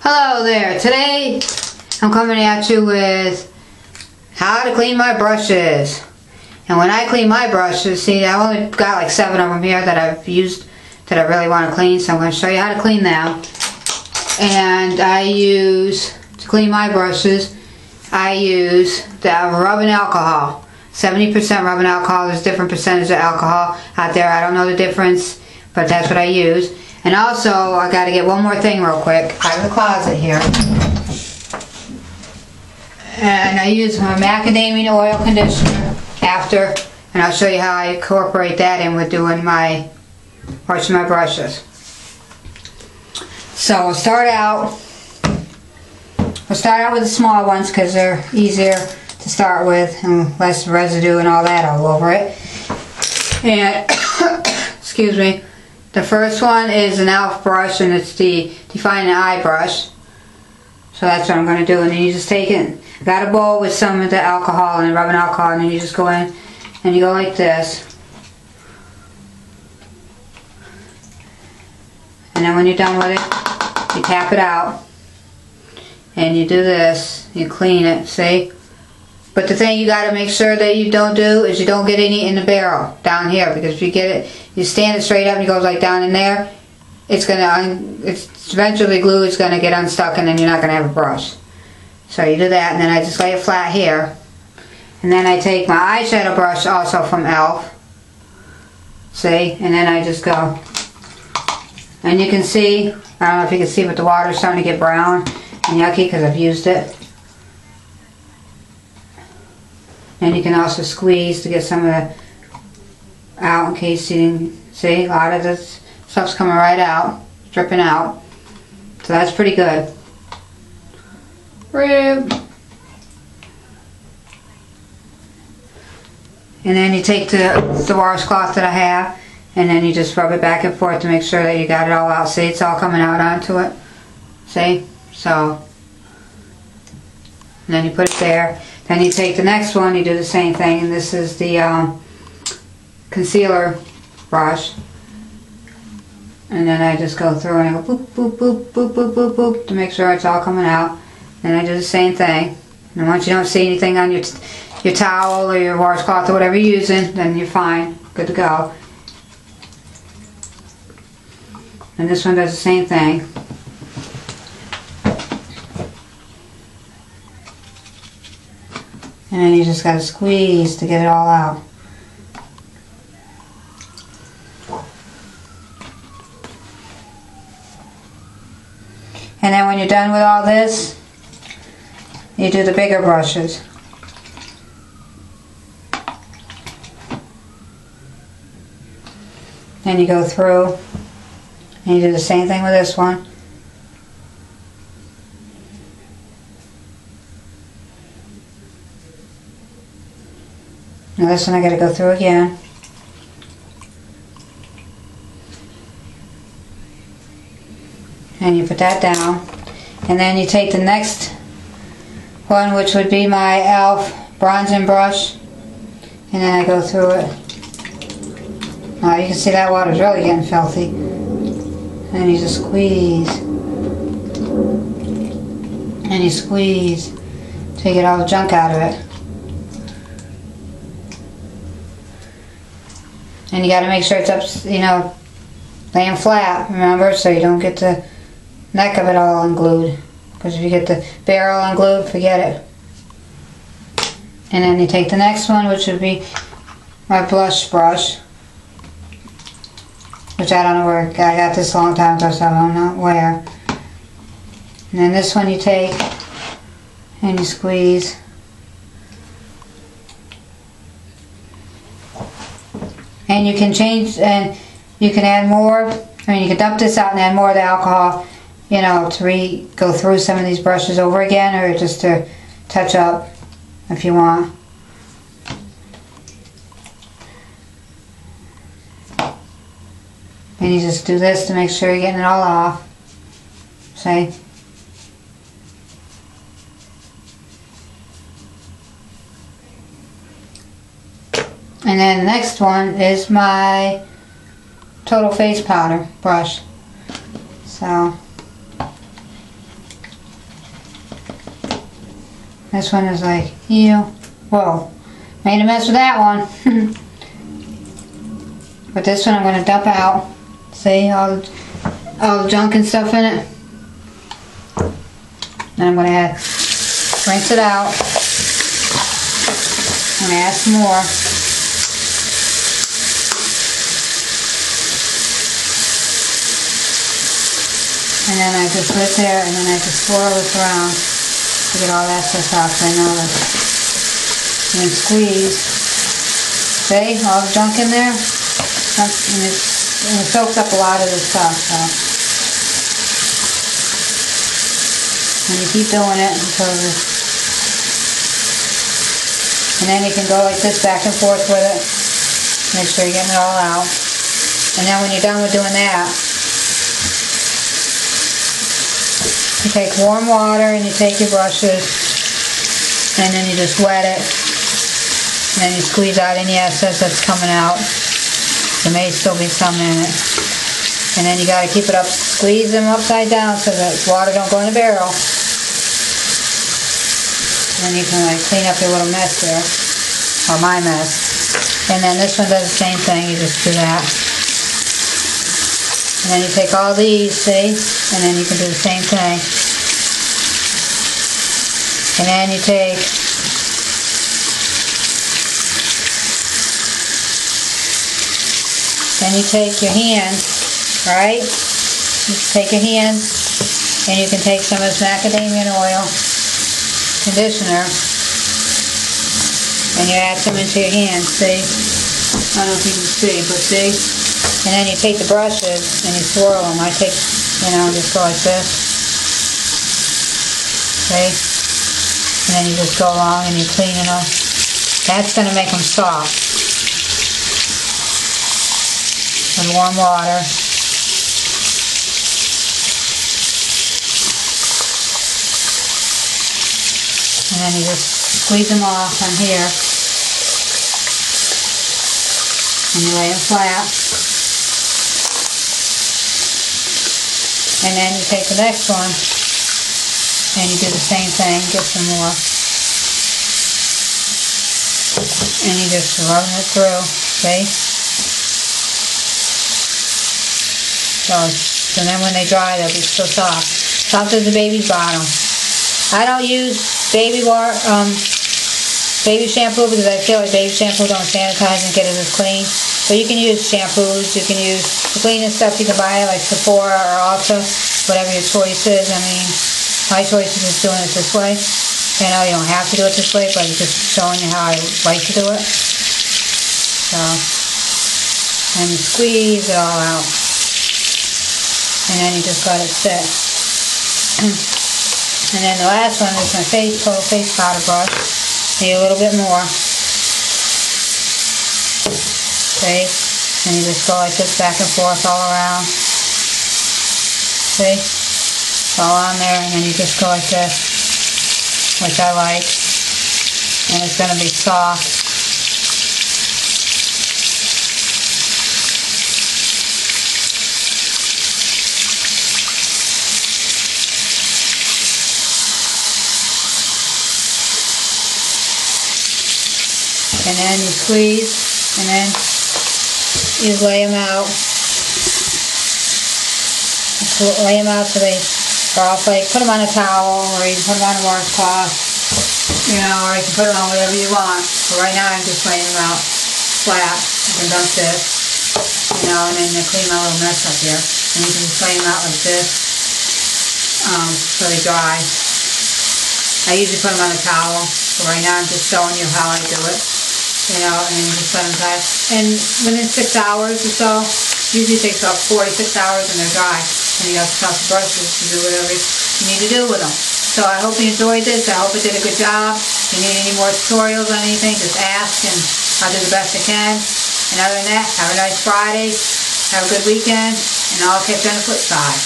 Hello there. Today I'm coming at you with how to clean my brushes. And when I clean my brushes, see, I only got like 7 of them here that I've used that I really want to clean, so I'm going to show you how to clean them. And I use, to clean my brushes, I use the rubbing alcohol. 70% rubbing alcohol. There's different percentage of alcohol out there. I don't know the difference, but that's what I use. And also, I got to get one more thing real quick. I have a closet here. And I use my macadamia oil conditioner after, and I'll show you how I incorporate that in with doing my, washing my brushes. So we'll start out with the small ones because they're easier to start with and less residue and all that all over it. And, excuse me. The first one is an e.l.f. brush, and it's the Define the Eye brush. So that's what I'm going to do. And then you just take it, got a bowl with some of the alcohol and rubbing alcohol, and then you just go in and you go like this. And then when you're done with it, you tap it out. And you do this, you clean it, see? But the thing you got to make sure that you don't do is you don't get any in the barrel down here, because if you get it, you stand it straight up and it goes like down in there, it's eventually glue is gonna get unstuck, and then you're not gonna have a brush. So you do that, and then I just lay it flat here, and then I take my eyeshadow brush also from e.l.f. See, and then I just go, and you can see, I don't know if you can see, but the water's starting to get brown and yucky because I've used it. And you can also squeeze to get some of the out in case you didn't see. A lot of this stuff's coming right out, dripping out. So that's pretty good. And then you take the washcloth that I have, and then you just rub it back and forth to make sure that you got it all out. See, it's all coming out onto it. See? So, and then you put it there. Then you take the next one, you do the same thing, and this is the concealer brush. And then I just go through and I go boop, boop, boop, boop, boop, boop, boop to make sure it's all coming out. Then I do the same thing. And once you don't see anything on your towel or your washcloth or whatever you're using, then you're fine, good to go. And this one does the same thing. And then you just got to squeeze to get it all out. And then when you're done with all this, you do the bigger brushes. Then you go through and you do the same thing with this one. Now this one I got to go through again. And you put that down. And then you take the next one, which would be my e.l.f. bronzing brush. And then I go through it. Now you can see that water's really getting filthy. And then you just squeeze. And you squeeze till you get all the junk out of it. And you got to make sure it's up, you know, laying flat, remember, so you don't get the neck of it all unglued. Because if you get the barrel unglued, forget it. And then you take the next one, which would be my blush brush. Which I don't know where, I got this a long time ago, so I don't know where. And then this one you take, and you squeeze. And you can change, and you can add more. I mean, you can dump this out and add more of the alcohol, you know, to go through some of these brushes over again, or just to touch up if you want. And you just do this to make sure you're getting it all off. See? And then the next one is my Total Face Powder brush. So This one is like, ew. Whoa. Made a mess with that one. But this one I'm going to dump out. See all the junk and stuff in it. Then I'm going to rinse it out. I'm going to add some more. And then I just put it there, and then I just swirl this around to get all that stuff out, so I know that. And then squeeze. See, all the junk in there? And it soaks up a lot of the stuff, so. And you keep doing it until and then you can go like this back and forth with it. Make sure you're getting it all out. And then when you're done with doing that, you take warm water and you take your brushes and then you just wet it. And then you squeeze out any excess that's coming out. There may still be some in it. And then you got to keep it up, squeeze them upside down so that water don't go in the barrel. And then you can like clean up your little mess there, or my mess. And then this one does the same thing, you just do that. And then you take all these, see, and then you can do the same thing. And then you take your hands, right? You take your hands and you can take some of this macadamia oil conditioner and you add some into your hands, see? I don't know if you can see, but see? And then you take the brushes and you swirl them. I take, just go like this. See? And then you just go along and you clean them. That's going to make them soft. With warm water. And then you just squeeze them off on here. And you lay them flat. And then you take the next one and you do the same thing, get some more. And you just run it through, see? So then when they dry, they'll be so soft. Soft as a baby's bottom. I don't use baby shampoo because I feel like baby shampoo don't sanitize and get it as clean. But you can use shampoos, you can use the cleanest stuff you can buy like Sephora or Ulta, whatever your choice is. I mean, my choice is just doing it this way. You don't have to do it this way, but it's just showing you how I like to do it. So, and you squeeze it all out. And then you just let it sit. And then the last one is my total face powder brush. Need a little bit more. See? And you just go like this back and forth all around. See? It's all on there, and then you just go like this, which I like. And it's going to be soft. And then you squeeze, and then you lay them out. Lay them out so they are off. Like, put them on a towel, or you can put them on a washcloth, or you can put them on whatever you want. But right now I'm just laying them out flat. You can dump this, and then you clean my little mess up here. And you can just lay them out like this, so they dry. I usually put them on a towel, but right now I'm just showing you how I do it. And you just let them dry. And within 6 hours or so, usually it takes about 4 to 6 hours and they're dry. And you have to toss the brushes to do whatever you need to do with them. So I hope you enjoyed this. I hope it did a good job. If you need any more tutorials on anything, just ask and I'll do the best I can. And other than that, have a nice Friday. Have a good weekend. And I'll catch you on the flip side.